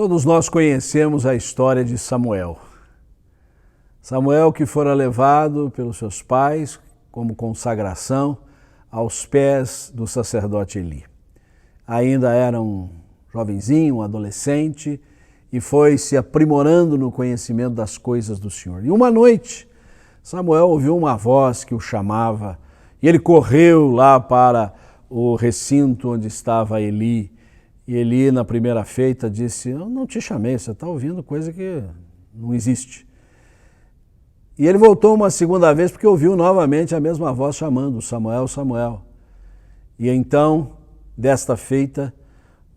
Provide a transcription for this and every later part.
Todos nós conhecemos a história de Samuel. Samuel que fora levado pelos seus pais como consagração aos pés do sacerdote Eli. Ainda era um jovenzinho, um adolescente, e foi se aprimorando no conhecimento das coisas do Senhor. E uma noite, Samuel ouviu uma voz que o chamava, e ele correu lá para o recinto onde estava Eli. E Eli, na primeira feita, disse: eu não te chamei, você está ouvindo coisa que não existe. E ele voltou uma segunda vez porque ouviu novamente a mesma voz chamando: Samuel, Samuel. E então, desta feita,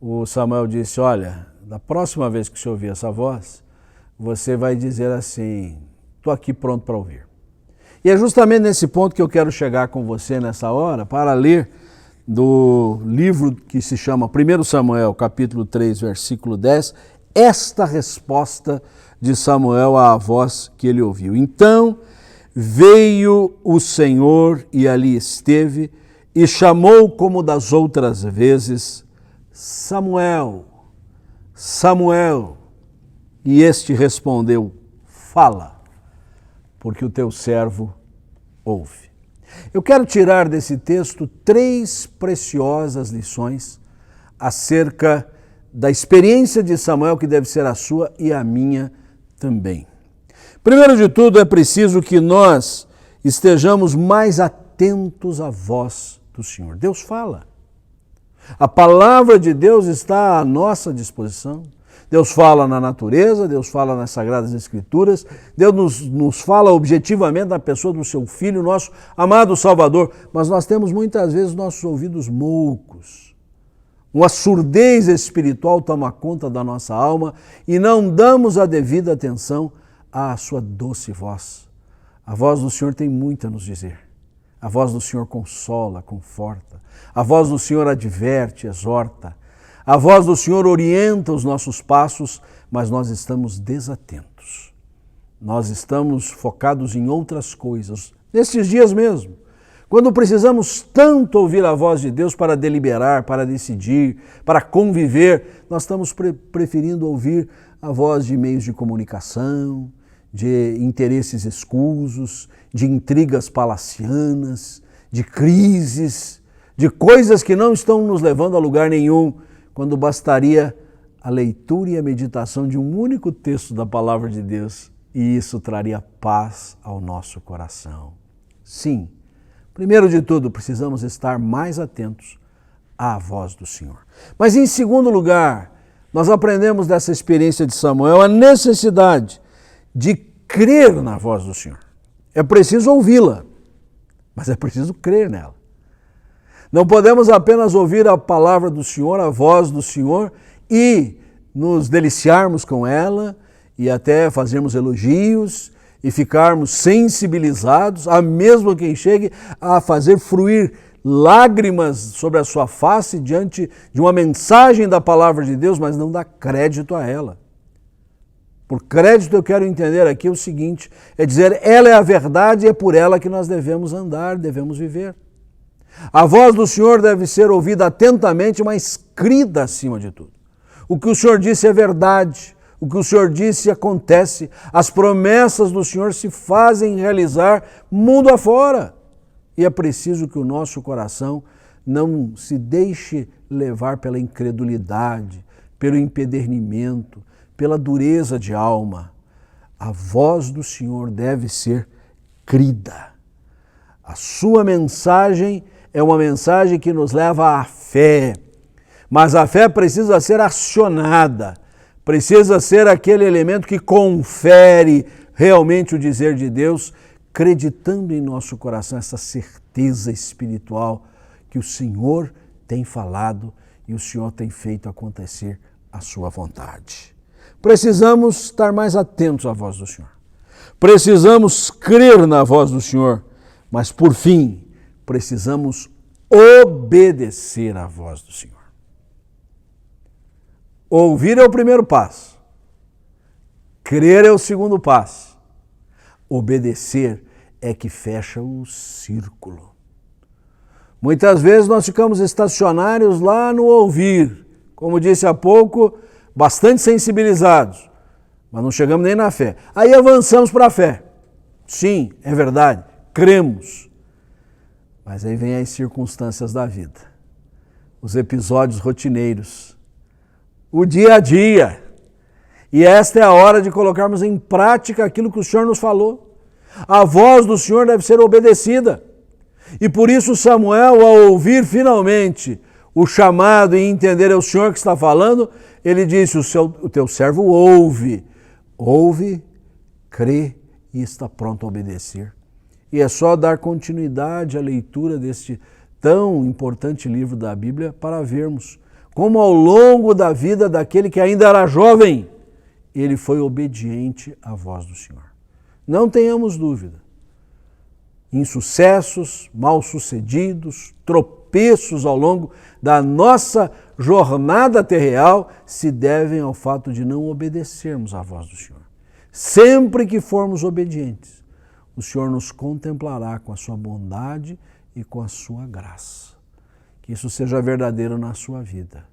o Samuel disse: olha, da próxima vez que você ouvir essa voz, você vai dizer assim: estou aqui pronto para ouvir. E é justamente nesse ponto que eu quero chegar com você nessa hora, para ler do livro que se chama 1 Samuel, capítulo 3, versículo 10, esta resposta de Samuel à voz que ele ouviu. Então veio o Senhor e ali esteve e chamou como das outras vezes: Samuel, Samuel. E este respondeu: fala, porque o teu servo ouve. Eu quero tirar desse texto 3 preciosas lições acerca da experiência de Samuel, que deve ser a sua e a minha também. Primeiro de tudo, é preciso que nós estejamos mais atentos à voz do Senhor. Deus fala. A palavra de Deus está à nossa disposição. Deus fala na natureza, Deus fala nas Sagradas Escrituras, Deus nos fala objetivamente na pessoa do seu Filho, nosso amado Salvador, mas nós temos muitas vezes nossos ouvidos moucos. Uma surdez espiritual toma conta da nossa alma e não damos a devida atenção à sua doce voz. A voz do Senhor tem muito a nos dizer. A voz do Senhor consola, conforta. A voz do Senhor adverte, exorta. A voz do Senhor orienta os nossos passos, mas nós estamos desatentos. Nós estamos focados em outras coisas, nesses dias mesmo. Quando precisamos tanto ouvir a voz de Deus para deliberar, para decidir, para conviver, nós estamos preferindo ouvir a voz de meios de comunicação, de interesses escusos, de intrigas palacianas, de crises, de coisas que não estão nos levando a lugar nenhum, quando bastaria a leitura e a meditação de um único texto da Palavra de Deus, e isso traria paz ao nosso coração. Sim, primeiro de tudo, precisamos estar mais atentos à voz do Senhor. Mas em segundo lugar, nós aprendemos dessa experiência de Samuel a necessidade de crer na voz do Senhor. É preciso ouvi-la, mas é preciso crer nela. Não podemos apenas ouvir a palavra do Senhor, a voz do Senhor, e nos deliciarmos com ela, e até fazermos elogios, e ficarmos sensibilizados, a mesmo quem chegue a fazer fruir lágrimas sobre a sua face diante de uma mensagem da palavra de Deus, mas não dá crédito a ela. Por crédito eu quero entender aqui o seguinte, é dizer, ela é a verdade e é por ela que nós devemos andar, devemos viver. A voz do Senhor deve ser ouvida atentamente, mas crida acima de tudo. O que o Senhor disse é verdade, o que o Senhor disse acontece, as promessas do Senhor se fazem realizar mundo afora. E é preciso que o nosso coração não se deixe levar pela incredulidade, pelo empedernimento, pela dureza de alma. A voz do Senhor deve ser crida. A sua mensagem é uma mensagem que nos leva à fé, mas a fé precisa ser acionada, precisa ser aquele elemento que confere realmente o dizer de Deus, acreditando em nosso coração essa certeza espiritual que o Senhor tem falado e o Senhor tem feito acontecer a sua vontade. Precisamos estar mais atentos à voz do Senhor. Precisamos crer na voz do Senhor, mas por fim, precisamos obedecer à voz do Senhor. Ouvir é o primeiro passo. Crer é o segundo passo. Obedecer é que fecha o círculo. Muitas vezes nós ficamos estacionários lá no ouvir. Como disse há pouco, bastante sensibilizados, mas não chegamos nem na fé. Aí avançamos para a fé. Sim, é verdade, cremos. Mas aí vem as circunstâncias da vida, os episódios rotineiros, o dia a dia. E esta é a hora de colocarmos em prática aquilo que o Senhor nos falou. A voz do Senhor deve ser obedecida. E por isso Samuel, ao ouvir finalmente o chamado e entender é o Senhor que está falando, ele disse, o teu servo ouve, crê e está pronto a obedecer. E é só dar continuidade à leitura deste tão importante livro da Bíblia para vermos como ao longo da vida daquele que ainda era jovem, ele foi obediente à voz do Senhor. Não tenhamos dúvida. Insucessos, mal-sucedidos, tropeços ao longo da nossa jornada terreal se devem ao fato de não obedecermos à voz do Senhor. Sempre que formos obedientes, o Senhor nos contemplará com a sua bondade e com a sua graça. Que isso seja verdadeiro na sua vida.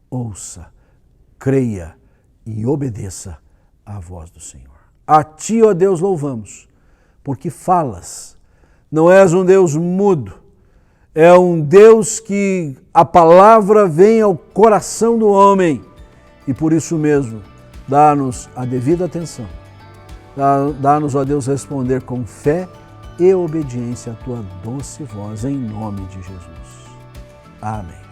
Ouça, creia e obedeça à voz do Senhor. A Ti, ó Deus, louvamos, porque falas. Não és um Deus mudo, é um Deus que a palavra vem ao coração do homem e por isso mesmo dá-nos a devida atenção. Dá-nos, ó Deus, responder com fé e obediência à Tua doce voz, em nome de Jesus. Amém.